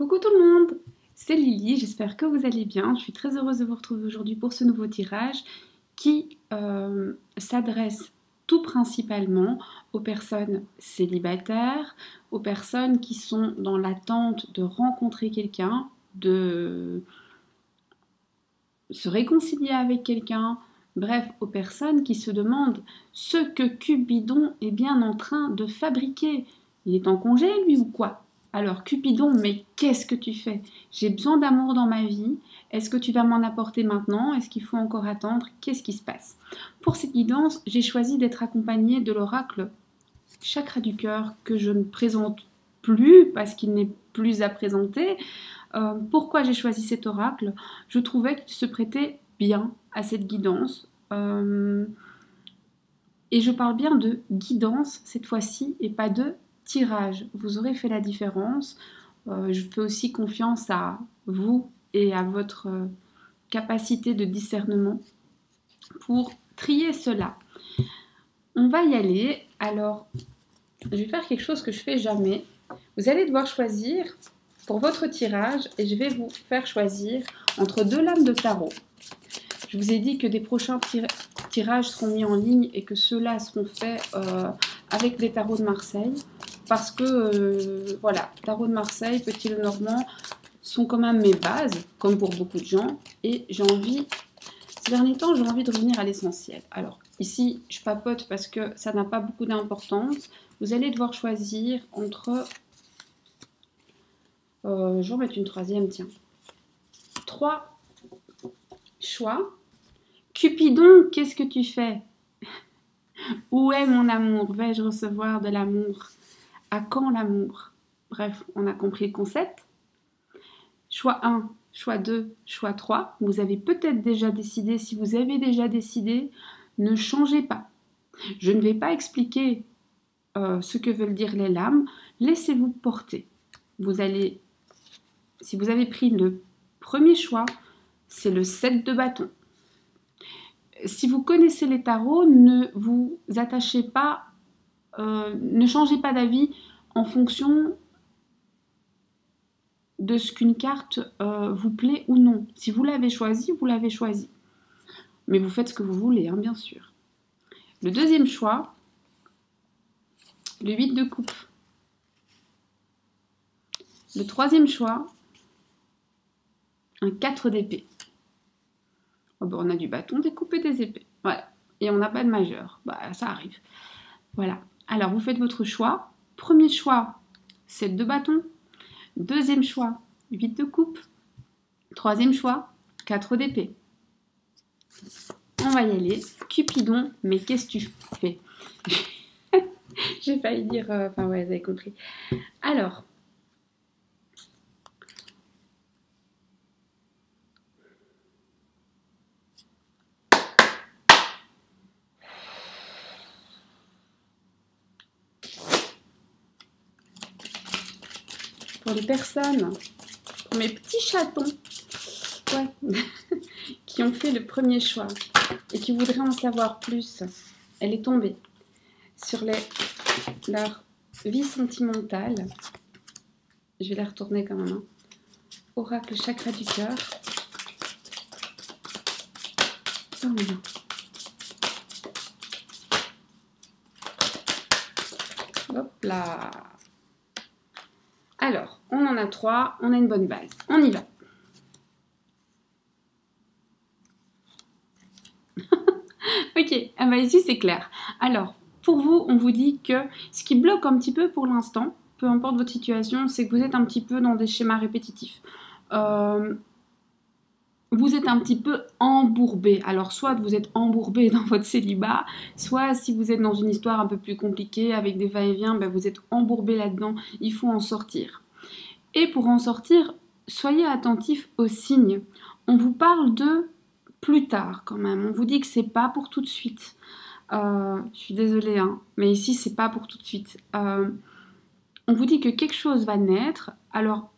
Coucou tout le monde, c'est Lily, j'espère que vous allez bien. Je suis très heureuse de vous retrouver aujourd'hui pour ce nouveau tirage qui s'adresse tout principalement aux personnes célibataires, aux personnes qui sont dans l'attente de rencontrer quelqu'un, de se réconcilier avec quelqu'un, bref, aux personnes qui se demandent ce que Cupidon est bien en train de fabriquer. Il est en congé, lui, ou quoi? Alors, Cupidon, mais qu'est-ce que tu fais? J'ai besoin d'amour dans ma vie. Est-ce que tu vas m'en apporter maintenant? Est-ce qu'il faut encore attendre? Qu'est-ce qui se passe? Pour cette guidance, j'ai choisi d'être accompagnée de l'oracle Chakra du cœur que je ne présente plus parce qu'il n'est plus à présenter. Pourquoi j'ai choisi cet oracle? Je trouvais qu'il se prêtait bien à cette guidance. Et je parle bien de guidance cette fois-ci et pas de tirage. Vous aurez fait la différence. Je fais aussi confiance à vous et à votre capacité de discernement pour trier cela. On va y aller. Alors, je vais faire quelque chose que je fais jamais. Vous allez devoir choisir pour votre tirage et je vais vous faire choisir entre deux lames de tarot. Je vous ai dit que des prochains tirages seront mis en ligne et que ceux-là seront faits avec les tarots de Marseille. Parce que, voilà, tarot de Marseille, Petit Lenormand sont quand même mes bases, comme pour beaucoup de gens. Et j'ai envie, ces derniers temps, j'ai envie de revenir à l'essentiel. Alors, ici, je papote parce que ça n'a pas beaucoup d'importance. Vous allez devoir choisir entre... je vais en mettre une troisième, tiens. 3 choix. Cupidon, qu'est-ce que tu fais? Où est mon amour? Vais-je recevoir de l'amour? À quand l'amour? Bref, on a compris le concept. Choix 1, choix 2, choix 3. Vous avez peut-être déjà décidé. Si vous avez déjà décidé, ne changez pas. Je ne vais pas expliquer ce que veulent dire les lames. Laissez-vous porter. Vous allez, si vous avez pris le premier choix, c'est le 7 de bâton. Si vous connaissez les tarots, ne vous attachez pas, ne changez pas d'avis en fonction de ce qu'une carte vous plaît ou non. Si vous l'avez choisi, vous l'avez choisi. Mais vous faites ce que vous voulez, hein, bien sûr. Le deuxième choix, le 8 de coupe. Le troisième choix, un 4 d'épée. Oh ben, on a du bâton, des coupes et des épées. Voilà. Et on n'a pas de majeur. Bah, ça arrive. Voilà. Alors, vous faites votre choix. Premier choix, 7 de bâton. Deuxième choix, 8 de coupe. Troisième choix, 4 d'épée. On va y aller. Cupidon, mais qu'est-ce que tu fais? J'ai failli dire... Enfin, ouais, vous avez compris. Alors... Pour les personnes, pour mes petits chatons, ouais, qui ont fait le premier choix et qui voudraient en savoir plus, elle est tombée sur leur vie sentimentale. Je vais la retourner quand même. Hein. Oracle chakra du cœur. Oh non. Hop là. Alors, on en a 3, on a une bonne base. On y va. Ok, ah bah ici c'est clair. Alors, pour vous, on vous dit que ce qui bloque un petit peu pour l'instant, peu importe votre situation, c'est que vous êtes un petit peu dans des schémas répétitifs. Vous êtes un petit peu embourbé. Alors, soit vous êtes embourbé dans votre célibat, soit si vous êtes dans une histoire un peu plus compliquée, avec des va-et-vient, ben vous êtes embourbé là-dedans, il faut en sortir. Et pour en sortir, soyez attentifs aux signes. On vous parle de plus tard quand même. On vous dit que c'est pas pour tout de suite. Je suis désolée, hein, mais ici c'est pas pour tout de suite. On vous dit que quelque chose va naître. Alors,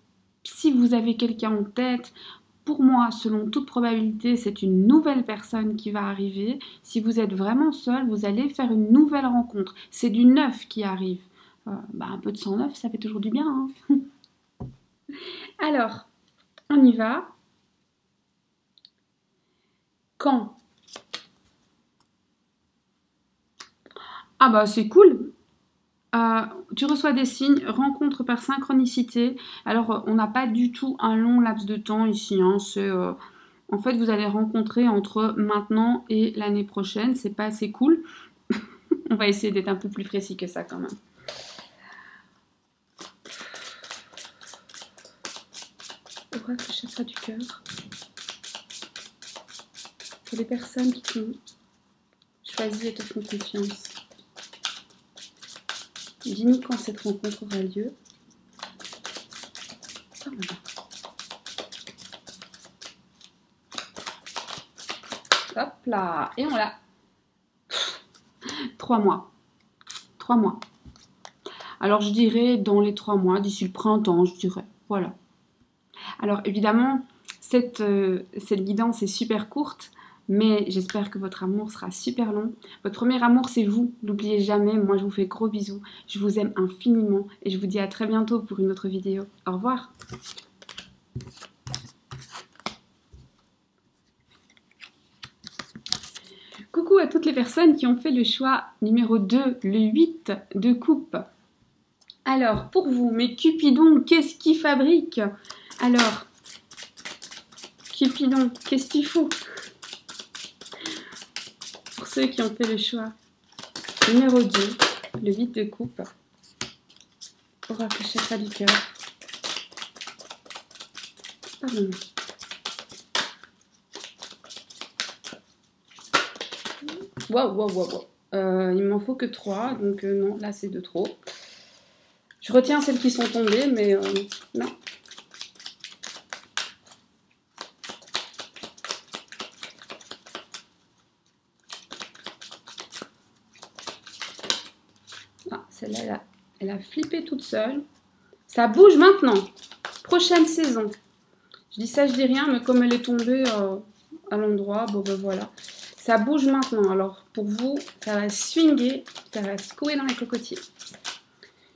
si vous avez quelqu'un en tête, pour moi, selon toute probabilité, c'est une nouvelle personne qui va arriver. Si vous êtes vraiment seul, vous allez faire une nouvelle rencontre. C'est du neuf qui arrive. Un peu de sang neuf, ça fait toujours du bien. Hein. Alors, on y va. Quand? Ah bah c'est cool. Tu reçois des signes, rencontre par synchronicité. Alors, on n'a pas du tout un long laps de temps ici, hein. En fait, vous allez rencontrer entre maintenant et l'année prochaine. C'est pas assez cool. On va essayer d'être un peu plus précis que ça quand même. Oracle chakra du cœur. Pour les personnes qui t'ont choisi et te font confiance. Dis-nous quand cette rencontre aura lieu. Oh, hop là, et on l'a. 3 mois. 3 mois. Alors je dirais dans les 3 mois, d'ici le printemps, je dirais. Voilà. Alors évidemment, cette guidance est super courte, mais j'espère que votre amour sera super long. Votre premier amour, c'est vous. N'oubliez jamais, moi je vous fais gros bisous. Je vous aime infiniment et je vous dis à très bientôt pour une autre vidéo. Au revoir. Coucou à toutes les personnes qui ont fait le choix numéro 2, le 8 de coupe. Alors, pour vous, mes Cupidons, qu'est-ce qu'ils fabriquent? Alors, Cupidon, qu'est-ce qu'il faut? Pour ceux qui ont fait le choix numéro 2, le 8 de coupe, oracle chakra du cœur. Pardon. Waouh. Il m'en faut que 3, donc non, là c'est de trop. Je retiens celles qui sont tombées, mais non. Ah, celle-là, elle a flippé toute seule. Ça bouge maintenant. Prochaine saison. Je dis ça, je dis rien, mais comme elle est tombée à l'endroit, bon ben voilà. Ça bouge maintenant. Alors pour vous, ça va swinguer, ça va secouer dans les cocotiers.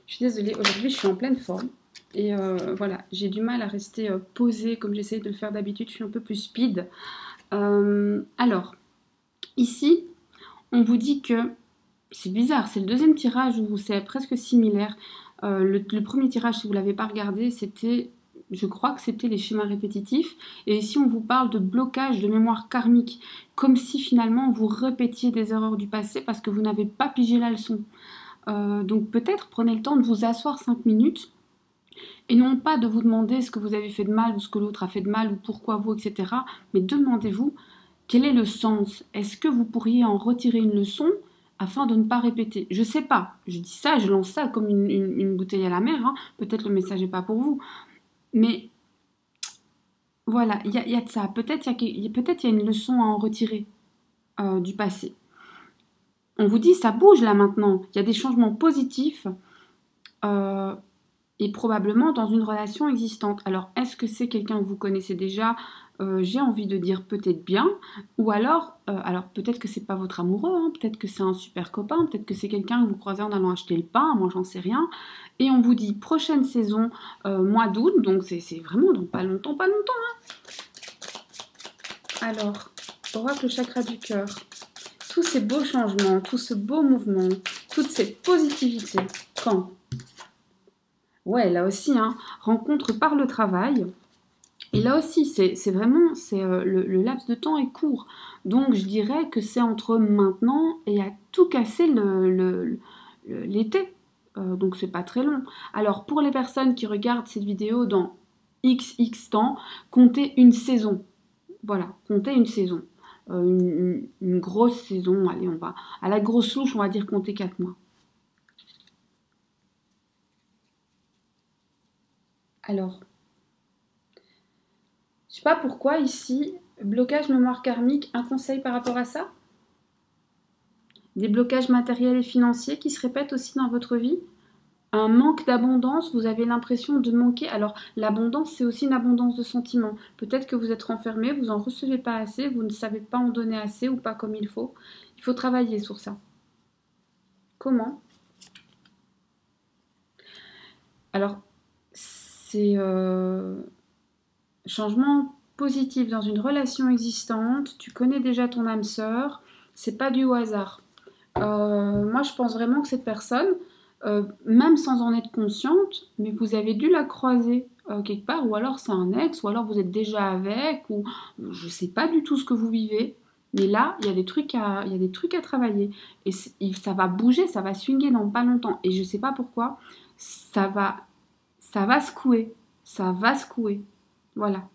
Je suis désolée, aujourd'hui je suis en pleine forme. Et voilà, j'ai du mal à rester posée comme j'essaie de le faire d'habitude. Je suis un peu plus speed. Alors, ici, on vous dit que c'est bizarre, c'est le deuxième tirage où c'est presque similaire. Le premier tirage, si vous ne l'avez pas regardé, c'était, je crois que c'était les schémas répétitifs. Et ici, on vous parle de blocage de mémoire karmique, comme si finalement vous répétiez des erreurs du passé parce que vous n'avez pas pigé la leçon. Donc peut-être prenez le temps de vous asseoir 5 minutes et non pas de vous demander ce que vous avez fait de mal ou ce que l'autre a fait de mal ou pourquoi vous, etc. Mais demandez-vous quel est le sens. Est-ce que vous pourriez en retirer une leçon afin de ne pas répéter? Je sais pas, je dis ça, je lance ça comme une bouteille à la mer, hein. Peut-être le message n'est pas pour vous. Mais voilà, il y a de ça. Peut-être il y a une leçon à en retirer du passé. On vous dit, ça bouge là maintenant. Il y a des changements positifs et probablement dans une relation existante. Alors, est-ce que c'est quelqu'un que vous connaissez déjà? J'ai envie de dire peut-être bien. Ou alors peut-être que c'est pas votre amoureux, hein. Peut-être que c'est un super copain, peut-être que c'est quelqu'un que vous croisez en allant acheter le pain, moi j'en sais rien. Et on vous dit prochaine saison, mois d'août, donc c'est vraiment dans pas longtemps, hein. Alors, oracle chakra du cœur. Tous ces beaux changements, tout ce beau mouvement, toute cette positivité. Quand? Ouais, là aussi, hein, rencontre par le travail. Et là aussi, c'est vraiment, le laps de temps est court. Donc, je dirais que c'est entre maintenant et à tout casser l'été. Donc, c'est pas très long. Alors, pour les personnes qui regardent cette vidéo dans XX temps, comptez une saison. Voilà, comptez une saison. Une grosse saison, allez, on va à la grosse louche, on va dire compter 4 mois. Alors, je sais pas pourquoi ici, blocage mémoire karmique, un conseil par rapport à ça? Des blocages matériels et financiers qui se répètent aussi dans votre vie? Un manque d'abondance, vous avez l'impression de manquer. Alors, l'abondance, c'est aussi une abondance de sentiments. Peut-être que vous êtes renfermé, vous n'en recevez pas assez, vous ne savez pas en donner assez ou pas comme il faut. Il faut travailler sur ça. Comment? Alors, c'est changement positif dans une relation existante, tu connais déjà ton âme sœur, c'est pas du hasard. Moi, je pense vraiment que cette personne, même sans en être consciente, mais vous avez dû la croiser quelque part, ou alors c'est un ex, ou alors vous êtes déjà avec, ou je sais pas du tout ce que vous vivez. Mais là, il y a des trucs à travailler. Et ça va bouger, ça va swinguer dans pas longtemps. Et je sais pas pourquoi, ça va secouer. Ça va secouer. Voilà.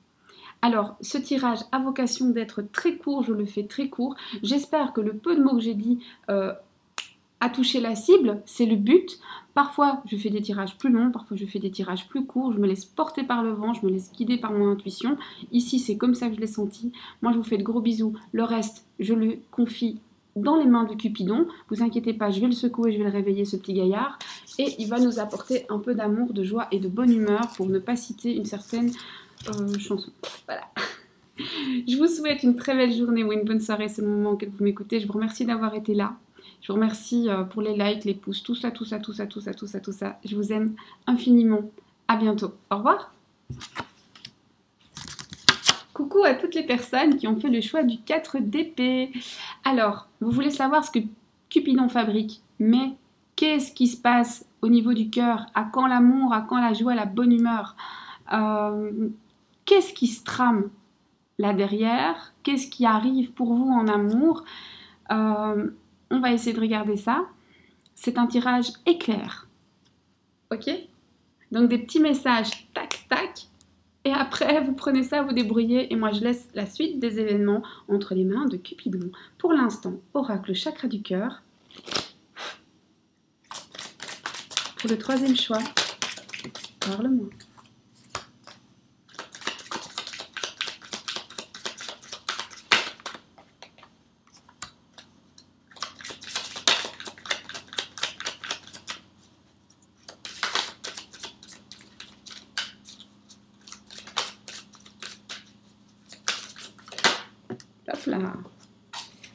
Alors, ce tirage a vocation d'être très court, je le fais très court. J'espère que le peu de mots que j'ai dit a touché la cible, c'est le but. Parfois, je fais des tirages plus longs, parfois je fais des tirages plus courts, je me laisse porter par le vent, je me laisse guider par mon intuition. Ici, c'est comme ça que je l'ai senti. Moi, je vous fais de gros bisous. Le reste, je le confie dans les mains de Cupidon. Vous inquiétez pas, je vais le secouer, je vais le réveiller, ce petit gaillard. Et il va nous apporter un peu d'amour, de joie et de bonne humeur, pour ne pas citer une certaine chanson. Voilà. Je vous souhaite une très belle journée ou une bonne soirée, c'est le moment auquel vous m'écoutez. Je vous remercie d'avoir été là. Je vous remercie pour les likes, les pouces, tout ça, tout ça, tout ça, tout ça, tout ça, tout ça. Je vous aime infiniment. À bientôt. Au revoir. Coucou à toutes les personnes qui ont fait le choix du 4 d'épée. Alors, vous voulez savoir ce que Cupidon fabrique, mais qu'est-ce qui se passe au niveau du cœur? À quand l'amour? À quand la joie, la bonne humeur? Qu'est-ce qui se trame là derrière? Qu'est-ce qui arrive pour vous en amour? On va essayer de regarder ça. C'est un tirage éclair. Ok? Donc des petits messages, tac, tac. Et après, vous prenez ça, vous débrouillez. Et moi, je laisse la suite des événements entre les mains de Cupidon. Pour l'instant, oracle chakra du cœur. Pour le troisième choix, parle-moi. Hop là.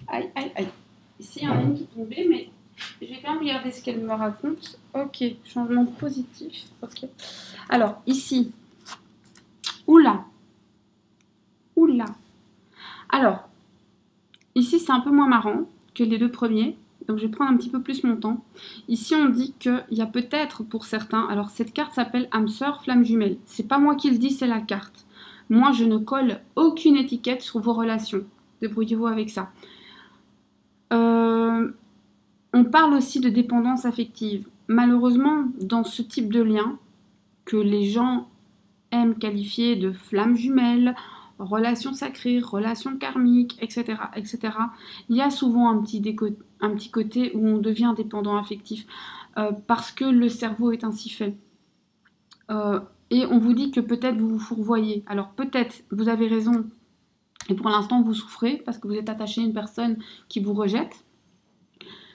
Aïe, aïe, aïe. Ici, il y en a une qui est tombée, mais je vais quand même regarder ce qu'elle me raconte. Ok, changement positif. Ok. Alors, ici. Oula. Oula. Alors, ici, c'est un peu moins marrant que les deux premiers. Donc, je vais prendre un petit peu plus mon temps. Ici, on dit qu'il y a peut-être pour certains... Alors, cette carte s'appelle âme sœur, flamme jumelle. C'est pas moi qui le dis, c'est la carte. Moi, je ne colle aucune étiquette sur vos relations. Débrouillez-vous avec ça. On parle aussi de dépendance affective. Malheureusement, dans ce type de lien, que les gens aiment qualifier de flamme jumelle, relation sacrée, relation karmique, etc., etc., il y a souvent un petit côté où on devient dépendant affectif parce que le cerveau est ainsi fait. Et on vous dit que peut-être vous vous fourvoyez. Alors peut-être, vous avez raison, et pour l'instant vous souffrez parce que vous êtes attaché à une personne qui vous rejette.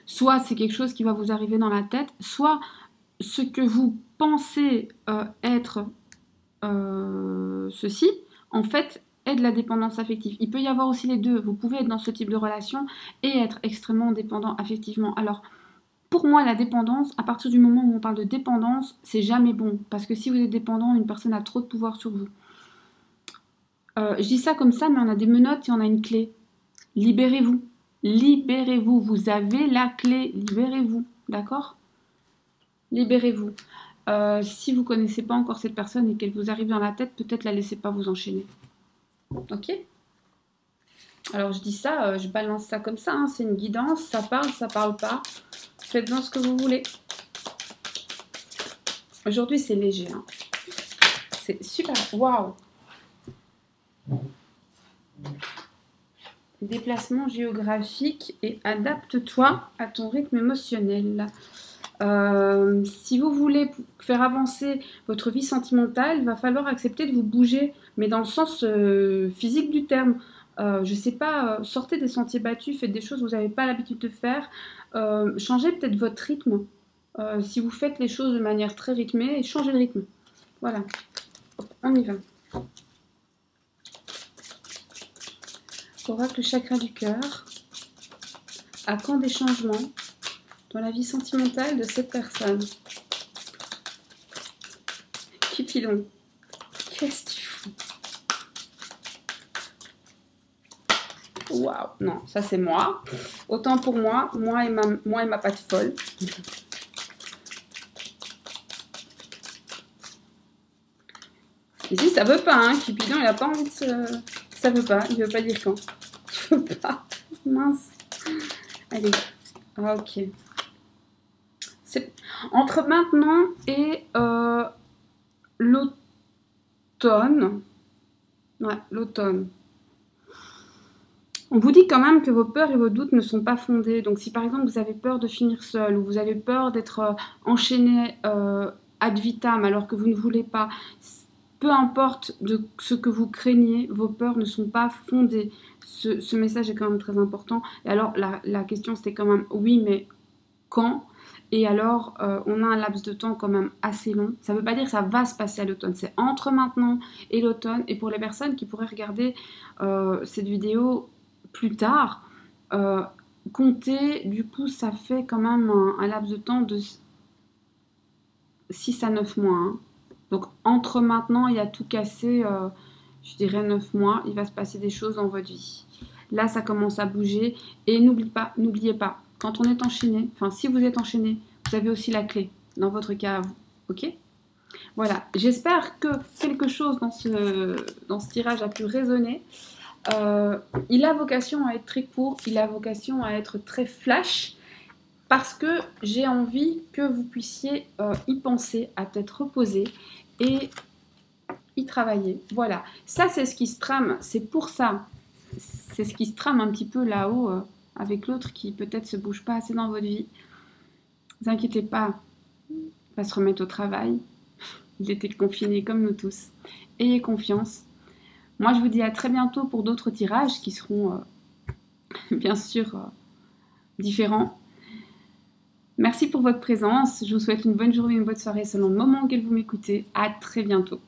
Soit c'est quelque chose qui va vous arriver dans la tête, soit ce que vous pensez être ceci, en fait, est de la dépendance affective. Il peut y avoir aussi les deux. Vous pouvez être dans ce type de relation et être extrêmement dépendant affectivement. Alors, pour moi, la dépendance, à partir du moment où on parle de dépendance, c'est jamais bon. Parce que si vous êtes dépendant, une personne a trop de pouvoir sur vous. Je dis ça comme ça, mais on a des menottes et on a une clé. Libérez-vous. Libérez-vous. Vous avez la clé. Libérez-vous. D'accord? Libérez-vous. Si vous ne connaissez pas encore cette personne et qu'elle vous arrive dans la tête, peut-être la laissez pas vous enchaîner. Ok? Alors je dis ça, je balance ça comme ça, hein, c'est une guidance, ça parle pas. Faites-en ce que vous voulez. Aujourd'hui c'est léger, hein. C'est super, waouh! Déplacement géographique et adapte-toi à ton rythme émotionnel. Si vous voulez faire avancer votre vie sentimentale, il va falloir accepter de vous bouger, mais dans le sens physique du terme. Je sais pas, sortez des sentiers battus, faites des choses que vous n'avez pas l'habitude de faire, changez peut-être votre rythme. Si vous faites les choses de manière très rythmée, changez le rythme. Voilà, on y va. Oracle chakra du cœur. À quand des changements dans la vie sentimentale de cette personne? Cupidon, qu'est-ce que tu fous? Waouh, non, ça c'est moi. Autant pour moi et ma patte folle. Ici, ça veut pas, hein. Cupidon, il a pas envie de se... Ça veut pas, il veut pas dire quand. Il veut pas. Mince. Allez, ah, ok. Entre maintenant et l'automne. Ouais, l'automne. On vous dit quand même que vos peurs et vos doutes ne sont pas fondés. Donc si par exemple vous avez peur de finir seul ou vous avez peur d'être enchaîné ad vitam alors que vous ne voulez pas, peu importe de ce que vous craignez, vos peurs ne sont pas fondées. Ce message est quand même très important. Et alors la question c'était quand même oui mais quand ? Et alors, on a un laps de temps quand même assez long. Ça ne veut pas dire que ça va se passer à l'automne. C'est entre maintenant et l'automne. Et pour les personnes qui pourraient regarder cette vidéo plus tard, comptez, du coup, ça fait quand même un laps de temps de 6 à 9 mois. Hein. Donc, entre maintenant et à tout casser, je dirais 9 mois, il va se passer des choses dans votre vie. Là, ça commence à bouger. Et n'oubliez pas, quand on est enchaîné, enfin si vous êtes enchaîné, vous avez aussi la clé, dans votre cas à vous, ok? Voilà, j'espère que quelque chose dans ce tirage a pu résonner. Il a vocation à être très court, il a vocation à être très flash, parce que j'ai envie que vous puissiez y penser, à peut-être reposer et y travailler. Voilà, ça c'est ce qui se trame, c'est pour ça. C'est ce qui se trame un petit peu là-haut avec l'autre qui peut-être se bouge pas assez dans votre vie. Ne vous inquiétez pas, il va se remettre au travail. Il était confiné comme nous tous. Ayez confiance. Moi, je vous dis à très bientôt pour d'autres tirages qui seront bien sûr différents. Merci pour votre présence. Je vous souhaite une bonne journée, une bonne soirée selon le moment auquel vous m'écoutez. À très bientôt.